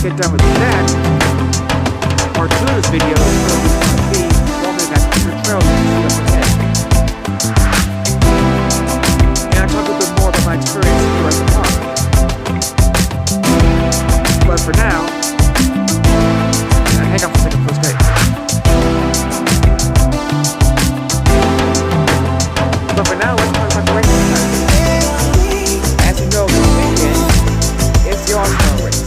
get done with that, part 2 of this video is going to be walking that future trail that you see up ahead. And I'll talk a little bit more about my experience here at the park. But for now, hang on for a second, please, wait. But for now, let's talk about the racing time. As you know, this weekend is the All-Star race,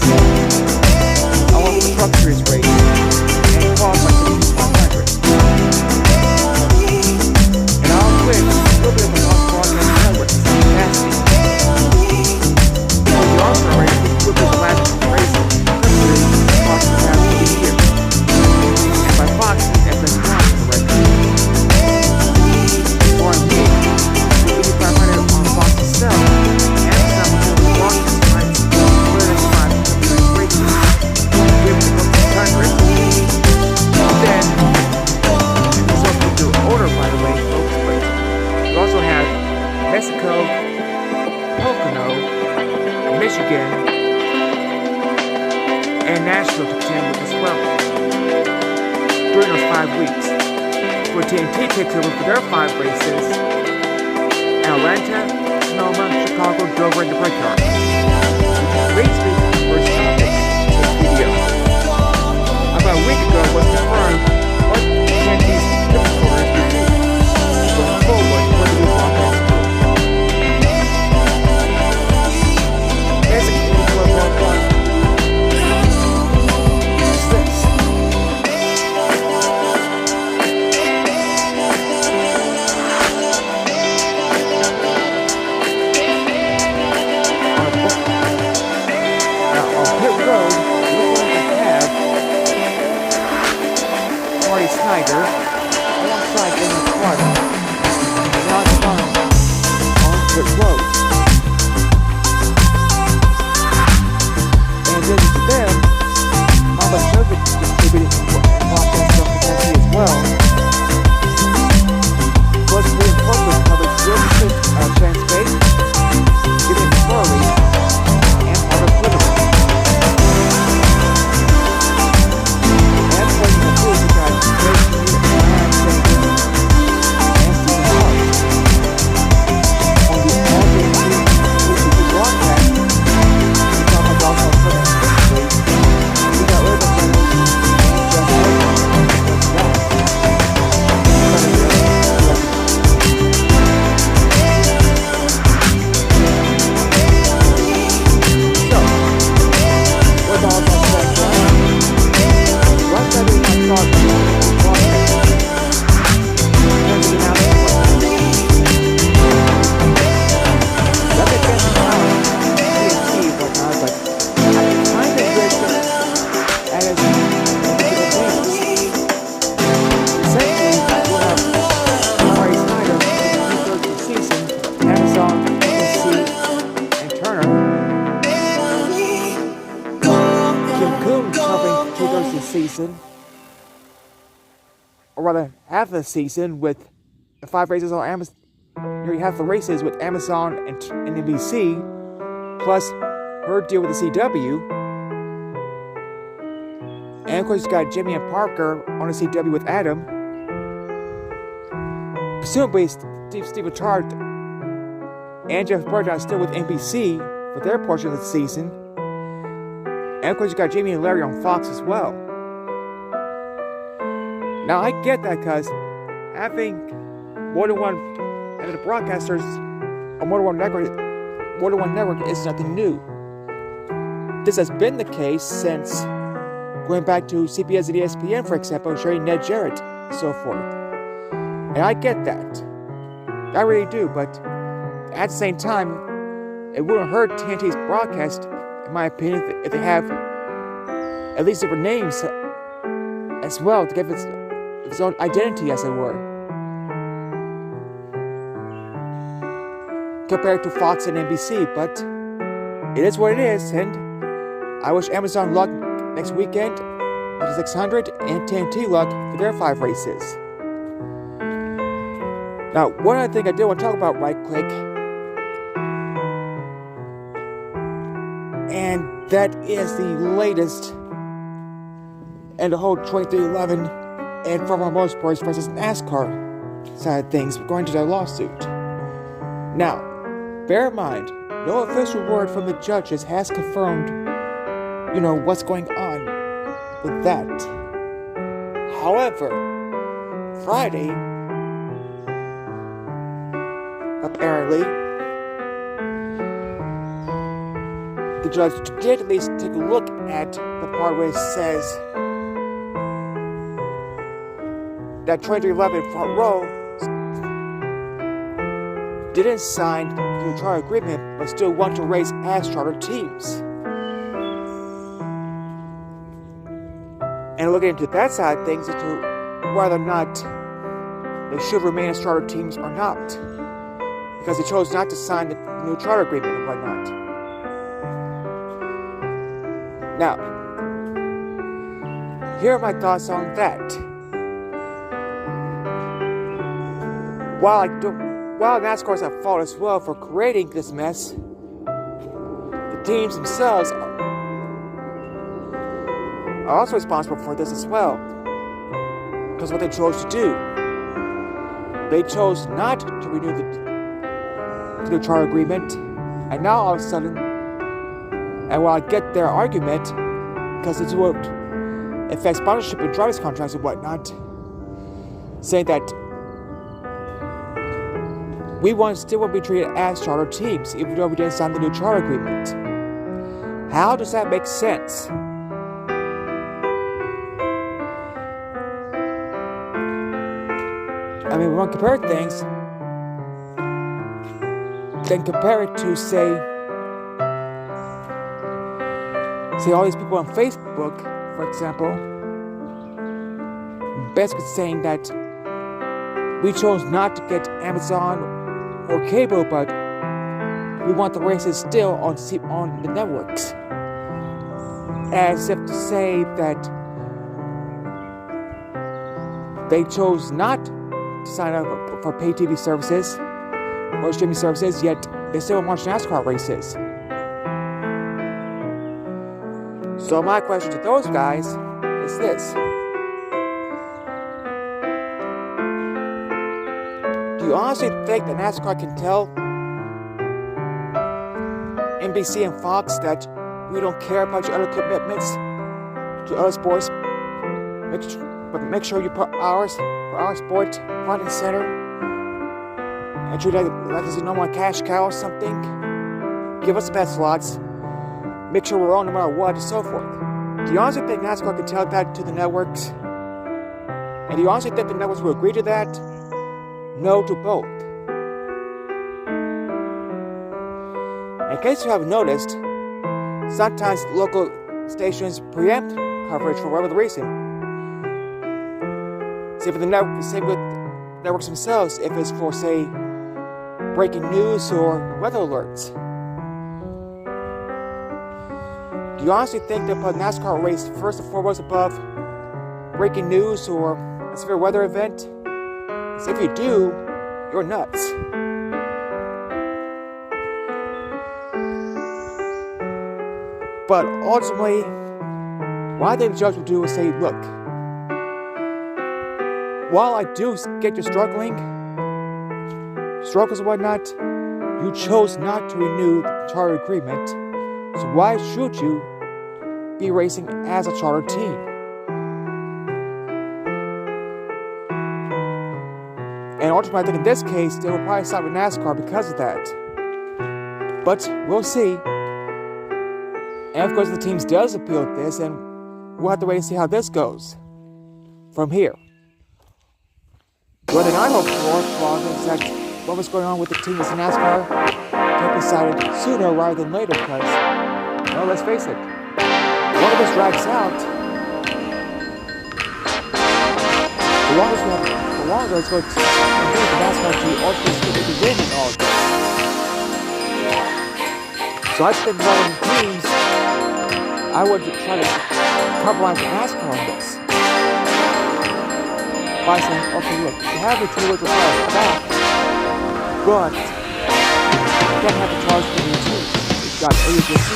along with the Truck Series race, and qualifying for the 500. And all of which will be on the All-Star Network capacity. For the All-Star race, this will be the last race of the Truck Series across the past year. And by Fox, as a sponsor for the record. Or indeed, the 8500 on Fox itself, and some of the broadcast rights for the 500 races, given to the 600. Then, and this also to order, by the way, folks, but we also have Mexico, Pocono, Michigan, and Nashville to contend with as well during those 5 weeks. Where TNT takes over for their 5 races: Atlanta, Sonoma, Chicago, Dover, and the Brickyard. Race week is the first topic of this video. About a week ago was confirmed what TNT's typical orders would be going forward for the broadcast tour. Basically, what is this. Snyder, alongside Damon Clark, and Alex Bond on pit road. And then to them, Mama Sugar distributing broadcast on capacity as well. Plus, reinforcement covered Jefferson, Chance Space, giving Curry, and Harvard Twitter. And playing the tools you guys season, or rather half the season, with the 5 races on Amazon. Nearly half the races with Amazon and NBC, plus her deal with the CW. And of course, you got Jimmy and Parker on the CW with Adam. Presumably, Steve Richard and Jeff Burton still with NBC for their portion of the season. And of course, you got Jamie and Larry on Fox as well. Now, I get that because having more than one of the broadcasters on more than one network is nothing new. This has been the case since going back to CBS and ESPN, for example, sharing Ned Jarrett and so forth. And I get that. I really do, but at the same time, it wouldn't hurt TNT's broadcast, in my opinion, if they have at least different names as well to give its own identity, as it were, compared to Fox and NBC. But it is what it is, and I wish Amazon luck next weekend with the 600 and TNT luck for their 5 races. Now, one other thing I did want to talk about right quick, and that is the latest in the whole 2311 and Formula Motorsports versus NASCAR side of things going to their lawsuit. Now, bear in mind, no official word from the judges has confirmed, what's going on with that. However, Friday, apparently, the judge did at least take a look at the part where it says that 2311 front row didn't sign the charter agreement but still want to race as charter teams. And looking into that side of things as to whether or not they should remain as charter teams or not, because they chose not to sign the new charter agreement and whatnot. Now, here are my thoughts on that. While NASCAR is at fault as well for creating this mess, the teams themselves are also responsible for this as well. Because what they chose to do, they chose not to renew the charter agreement, and now all of a sudden, and while I get their argument, because it would affect sponsorship and drivers' contracts and whatnot, saying that we still want to be treated as charter teams, even though we didn't sign the new charter agreement. How does that make sense? I mean, we want to compare things, then compare it to, say all these people on Facebook, for example, basically saying that we chose not to get Amazon or cable, but we want the races still on the networks. As if to say that they chose not to sign up for pay TV services or streaming services, yet they still watch NASCAR races. So my question to those guys is this. Do you honestly think that NASCAR can tell NBC and Fox that we don't care about your other commitments to other sports, but make sure you put our sport front and center and treat it like it's a normal cash cow or something? Give us the best slots. Make sure we're on no matter what, and so forth. Do you honestly think NASCAR can tell that to the networks? And do you honestly think the networks will agree to that? No to both. In case you haven't noticed, sometimes local stations preempt coverage for whatever reason. Same with networks themselves, if it's for, say, breaking news or weather alerts. Do you honestly think they'll put NASCAR race first and foremost above breaking news or a severe weather event? So if you do, you're nuts. But ultimately, what I think the judge will do is say, look, while I do get you struggles and whatnot, you chose not to renew the charter agreement, so why should you be racing as a charter team? And ultimately, I think in this case, they will probably side with NASCAR because of that. But we'll see. And of course, the teams does appeal this, and we'll have to wait and see how this goes from here. One thing I hope for is that what was going on with the teams in NASCAR get decided sooner rather than later, because, well, let's face it, one of this drags out, the longer it's going to take the NASCAR to ultimately win in all this. So I think one of the teams, I would try to compromise with NASCAR on this. By saying, okay, look, you have the 2 wheels back, but you can't have the charge for your team. You've got A to C.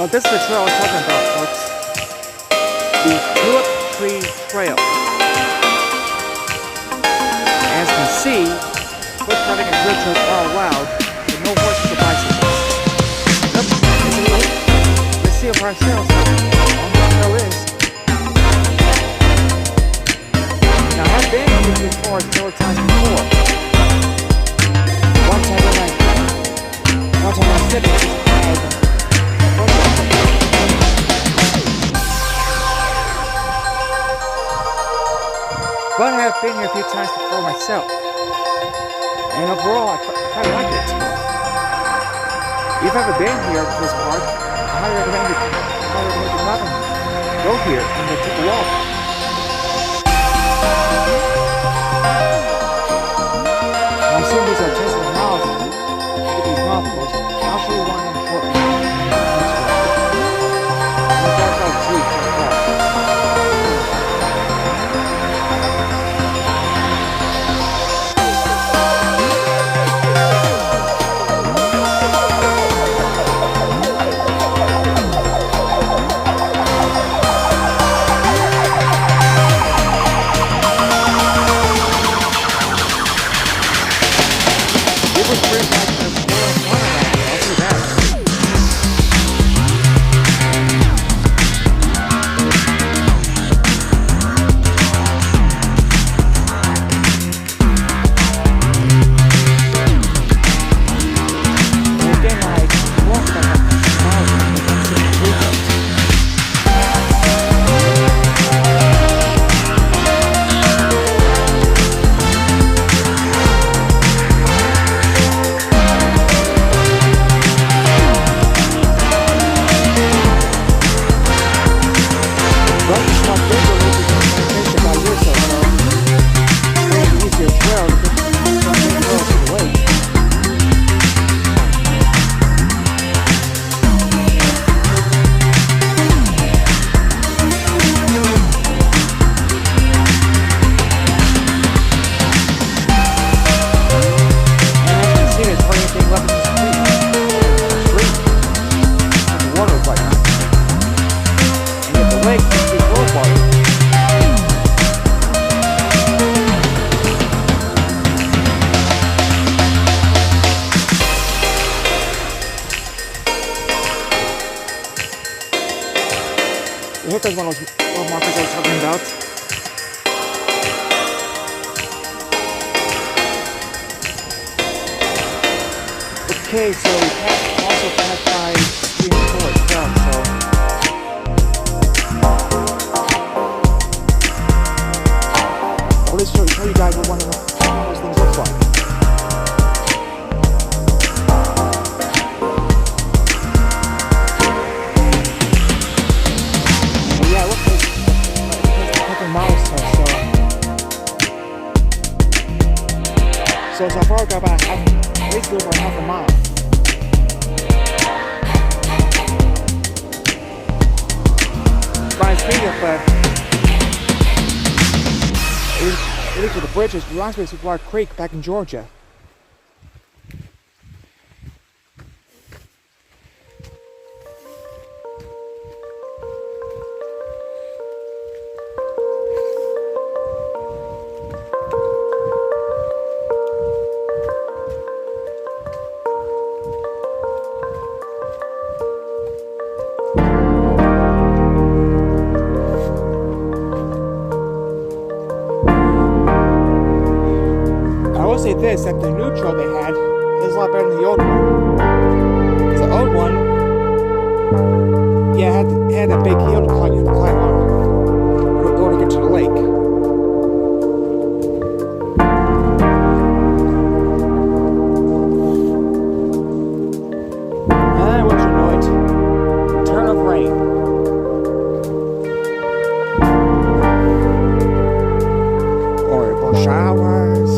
Well, this is the trail I was talking about, folks. The Tulip Tree Trail. As you can see, foot traffic and wheelchairs are allowed, but no horses or bicycles. Nope, it's a lake. Let's see if our trails are. There is. Now, I've been here before several times before. One time I said this is but I have been here a few times before myself, and overall I quite like it. If you've ever been here to this park, I highly recommend you come and go here and take a walk. I assume these are testing miles. Look at these miles posts. I'll show you one in a short while. I hope that's one of those markers I was talking about. Okay, so we also passed by 3 and 4 as well, so. I'll just show you guys what one of those things looks like. So far, I've got about basically over half a mile. By speed up, it is to the bridges. The last place was Rock Creek back in Georgia. Say this, that the new trail they had is a lot better than the old one. Because the old one, yeah, it had that big hill to climb on in order to get to the lake. And what you know it, turn of rain. Or showers.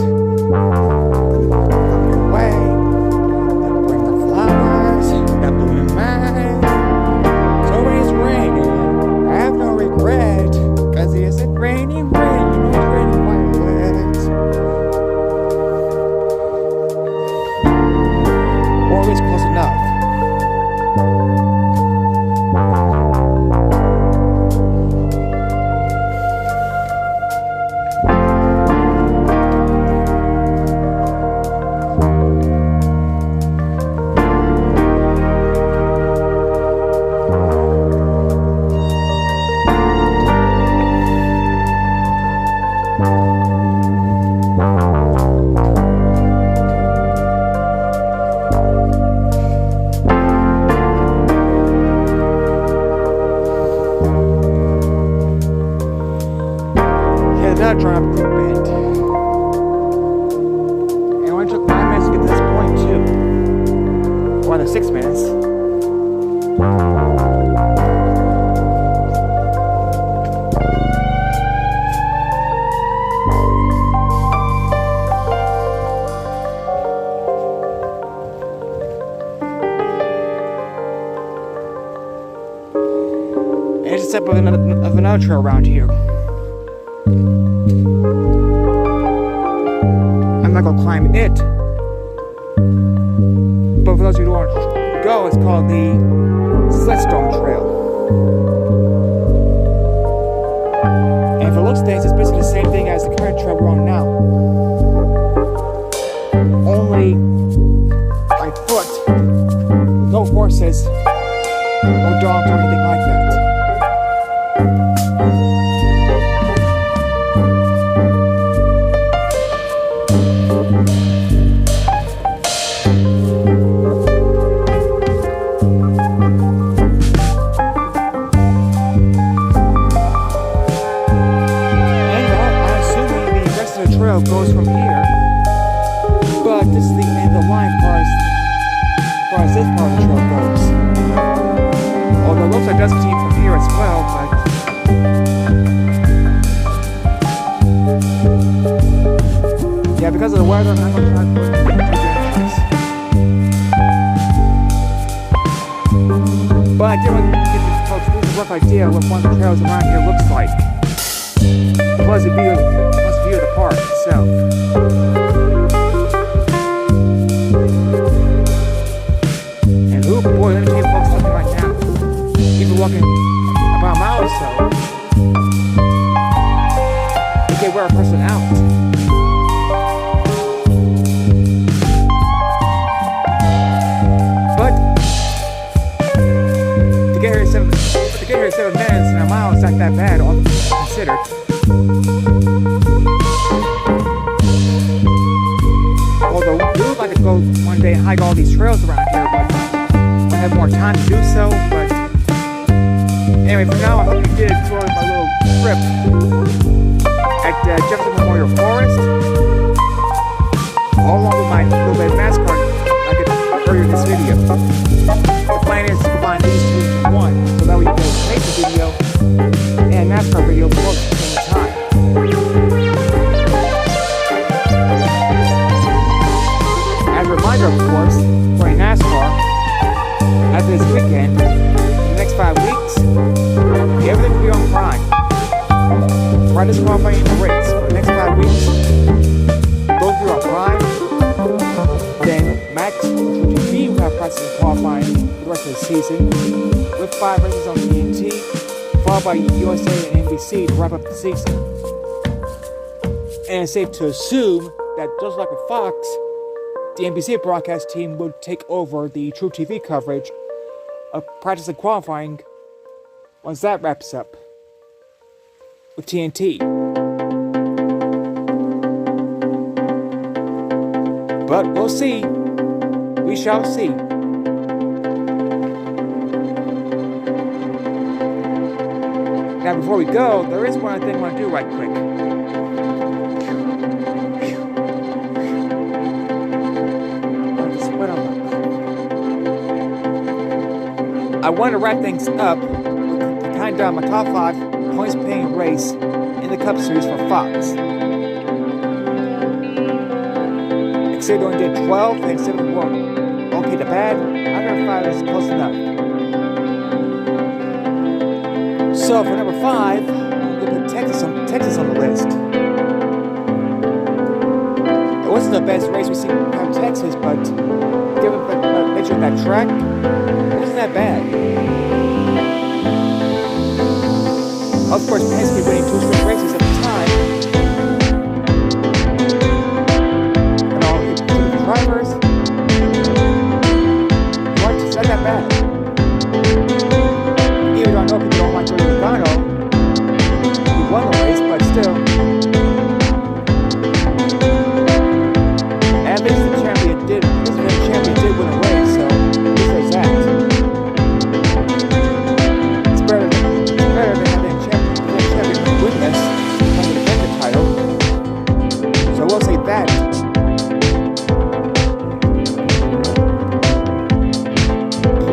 another turn up a quick bend. And it only took 9 minutes to get to this point too. Or rather 6 minutes. And it's a step of another trail around here. I'm not gonna climb it, but for those of you who don't want to go, it's called the Slitstone Trail. And if it looks things, it's basically the same thing as the current trail we're on now. Only by foot, no horses, no dogs or anything like that. Goes from here, but this is the end of the line as far as this part of the trail goes. Although it looks like it does continue from here as well, but yeah, because of the weather, I'm not going to try to put it in but I did want to give you folks a rough idea of what one of the trails around here looks like. Plus the view of the park itself. And oh boy, let me tell you folks something right now. Even walking about a mile or so, you can wear a person out. But to get here in 7 minutes and a mile, it's not that bad, all considered. Although we would like to go one day and hike all these trails around here, but I have more time to do so. But anyway, for now, I hope you did enjoy my little trip at Jefferson Memorial Forest, all along with my little bit of NASCAR I did earlier in this video. The plan is to combine these two into one, so that we can make the video and NASCAR video both at the same time. As a reminder, of course, for NASCAR, after this weekend, in the next 5 weeks, everything will be on Prime. Right as qualifying in the race for the next 5 weeks, those will be on Prime. Then Max TV will have practice and qualifying for the rest of the season, with 5 races on TNT, followed by USA and NBC to wrap up the season. And it's safe to assume that just like with Fox, the NBC broadcast team will take over the True TV coverage of practice and qualifying once that wraps up with TNT. But we'll see. We shall see. Now, before we go, there is one other thing I want to do right quick. I want to wrap things up with kind of my top 5 points paying race in the Cup Series for Fox. Except only did 12, and except for okay to bad, I never thought it was close enough. So for number 5, I'm going to put Texas on the list. It wasn't the best race we've seen from Texas, but given the nature of that track, it wasn't that bad. Of course, Penske winning 2 straight races at the time. And all the drivers, it's not that bad. Even though I know people don't like Joey Logano, he won the race, but still. At least the champion did win a race, so there's that. It's better than having a champion win this.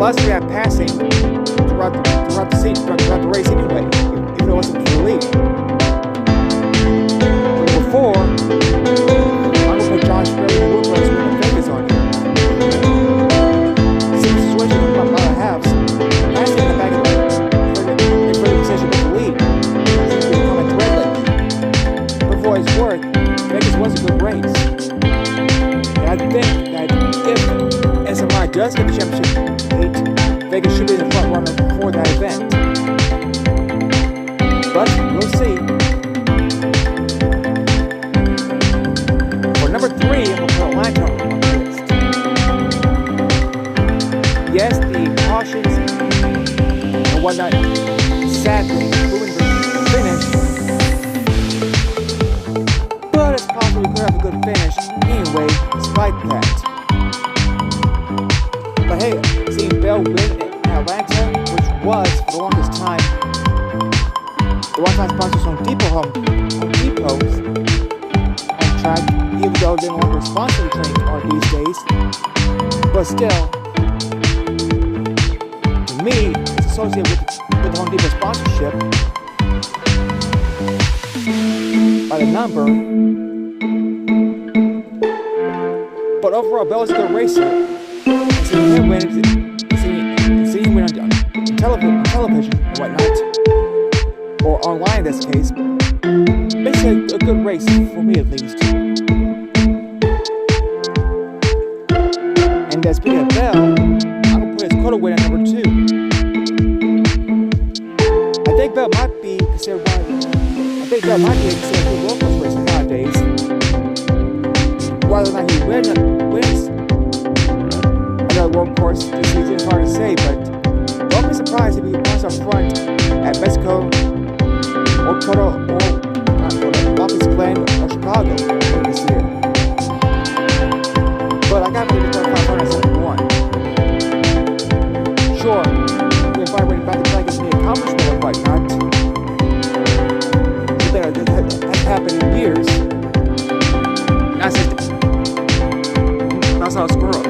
Plus, we have passing throughout the race anyway, even though it wasn't for the lead. Number 4, I'm going to put Josh Berry and Woodward's winning fingers on here. Same situation with a lot of halves. Passing in the back of in further position with the lead. Seems to be becoming thread-like. But for its worth, Vegas was a good race. And I think that if SMI does get the championship heat, Vegas should be the front runner for that event. But we'll see. For number 3, I'm going to put Atlanta on the list. Yes, the cautions and whatnot sadly ruined the finish. But it's possible we could have a good finish anyway, despite that. But hey, seeing Bell win in Atlanta, which was for the longest time the one-time sponsors Home Depot's on track, even though they no longer sponsor the train car these days. But still, to me, it's associated with the Home Depot sponsorship by the number. But overall, Bell is a good racer. And seeing him win, seeing him win on television and whatnot, or online in this case, makes it a good race, for me at least. And speaking of Bell, I'm going to put his Coda win at number 2. I think Bell might be considered a good road course racer nowadays. Whether or not he wins another road course this season is hard to say, but don't be surprised if he runs up front at Mexico or Coda or Watkins Glen or Chicago this year. But I got to believe the 500 is number 1. Sure, we're vibrating back to back as the accomplishment or whatnot. But that has happened in years. That's how it's grown.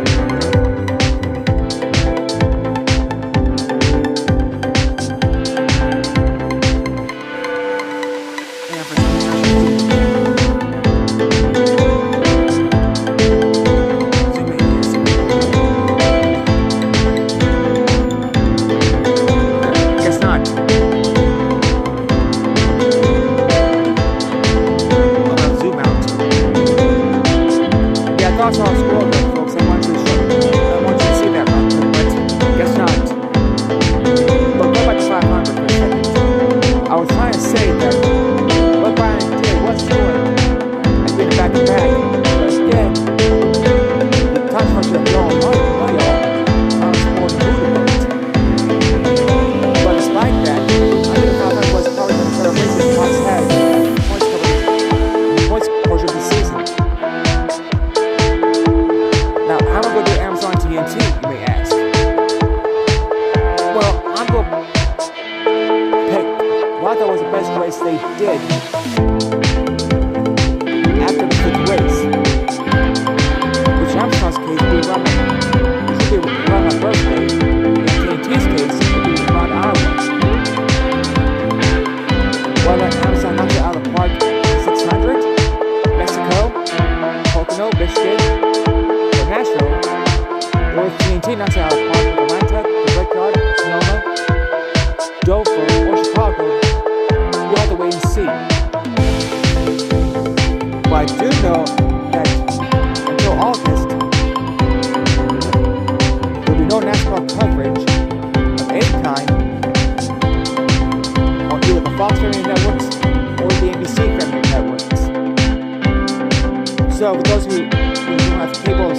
So for those who don't have cable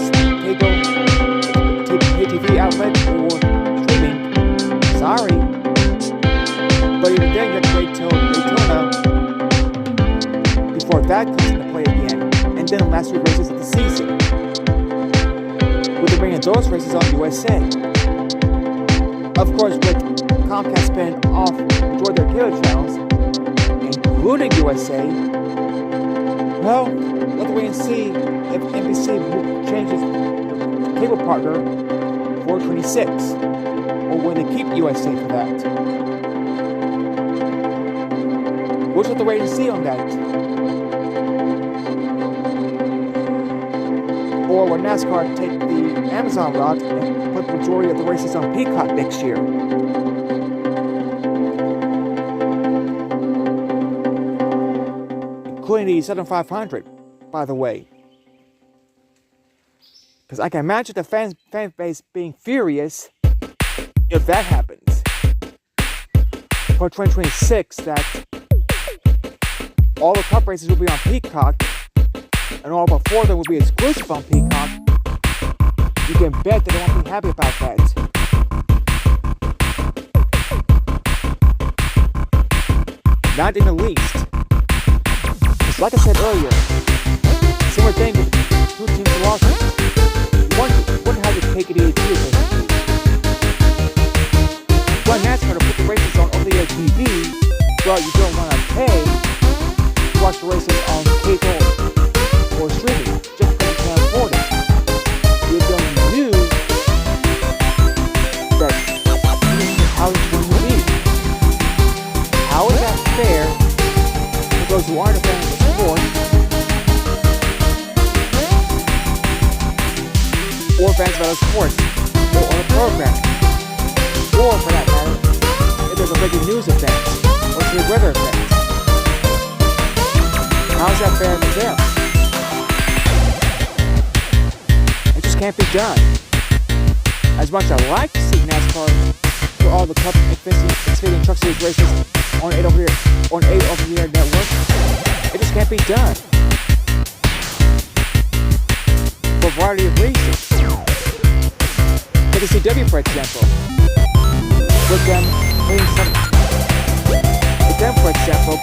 TV outlets or streaming, sorry. But even then, you have to wait till Daytona before that comes into play again. And then the last 3 races of the season, with the bringing those races on USA. Of course, with Comcast spinning off majority of their cable channels, including USA, well, let's wait and see if NBC changes cable partner for 26? Or will they keep USA for that? We'll just have to wait and see on that. Or will NASCAR take the Amazon route and put the majority of the races on Peacock next year? Including the Southern 500, by the way. Because I can imagine the fan base being furious if that happens. For 2026, that all the Cup races will be on Peacock, and all but 4 of them will be exclusive on Peacock. You can bet that they won't be happy about that. Not in the least. Like I said earlier, similar thing with 2 teams in Washington. One has to take it easy, basically. One NASCAR to put the races on over-the-air TV, but you don't want to pay to watch the races on cable or streaming, just because you can't afford it. You don't knew that how it's going to be. How is that fair for those who aren't a fan of the sport, or fans of other sports, or on a program, or for that matter, if there's a breaking news event, or severe weather event? How's that fair for them? It just can't be done. As much as I like to see NASCAR for all the Cup and Xfinity Truck Series races on 8 over-the-air network, it just can't be done. For a variety of reasons. Take the CW, for example. With them, for example,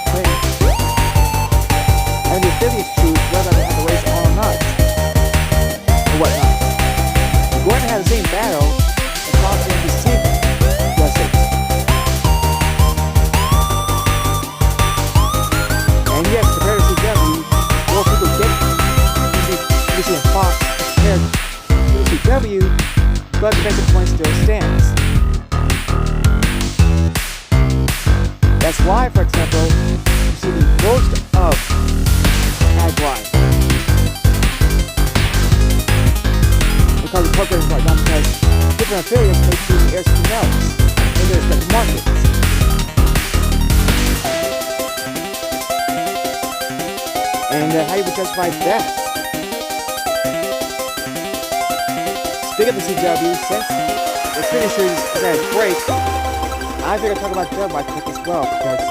and the affiliates choose whether they have the race on or not, or whatnot. You're going to have the same battle as Fox and NBC does it. And yes, compared to CW, more people get NBC and Fox compared to CW, but the basic point still stands. That's why, for example, you see the most of tagline. Because the program right now, because different affiliates may choose to air something else in their respective markets. And how you would justify that? Speaking of the CW, since the Xfinity Series has had a break, I think I'll talk about their right pick as well, because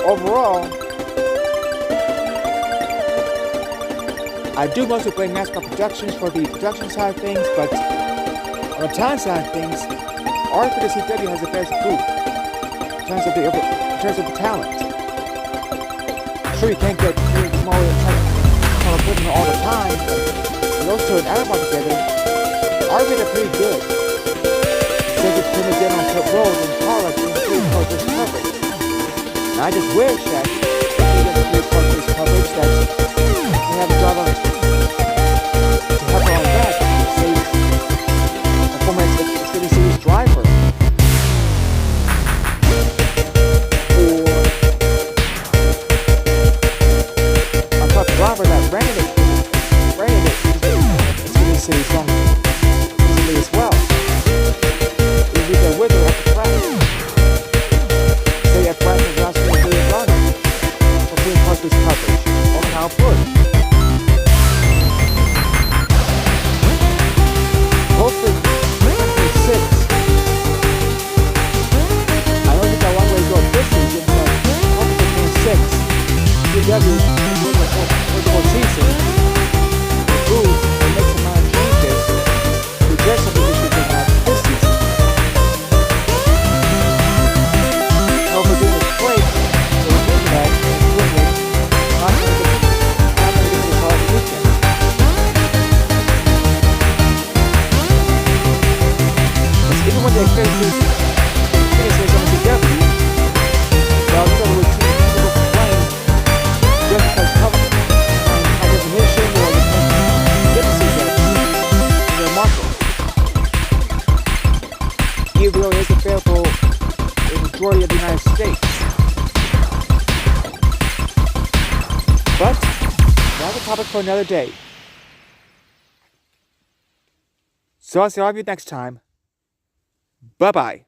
overall, I do mostly blame NASCAR Productions for the production side of things, but on the talent side of things, arguably the CW has the best group in terms of the talent. Sure, you can't get small and equipment all the time, but those two in Alabama together, arguably they're pretty good. They could put it down on pit road and call it in 3 this coverage. And I just wish that they get the 3 this coverage that they have a driver to help on that to save a former Xfinity Series driver. Or a top driver that ran it Xfinity Series long easily as well. Be there with her at the track. Say at practice last year, they were running for being part of this coverage on Kyle Busch. Hopefully, 26. I know you've got a long way to go this season, but hopefully 26. CW will the whole season. Improve and make some minor changes to address some of the issues they have this season. Over doing the break, so we're doing that, not going to get this all weekend. Because even when the Xfinity Series on CW, well, so the routine people complain just because coverage and high definition But that's a topic for another day. So I'll see all of you next time. Bye-bye.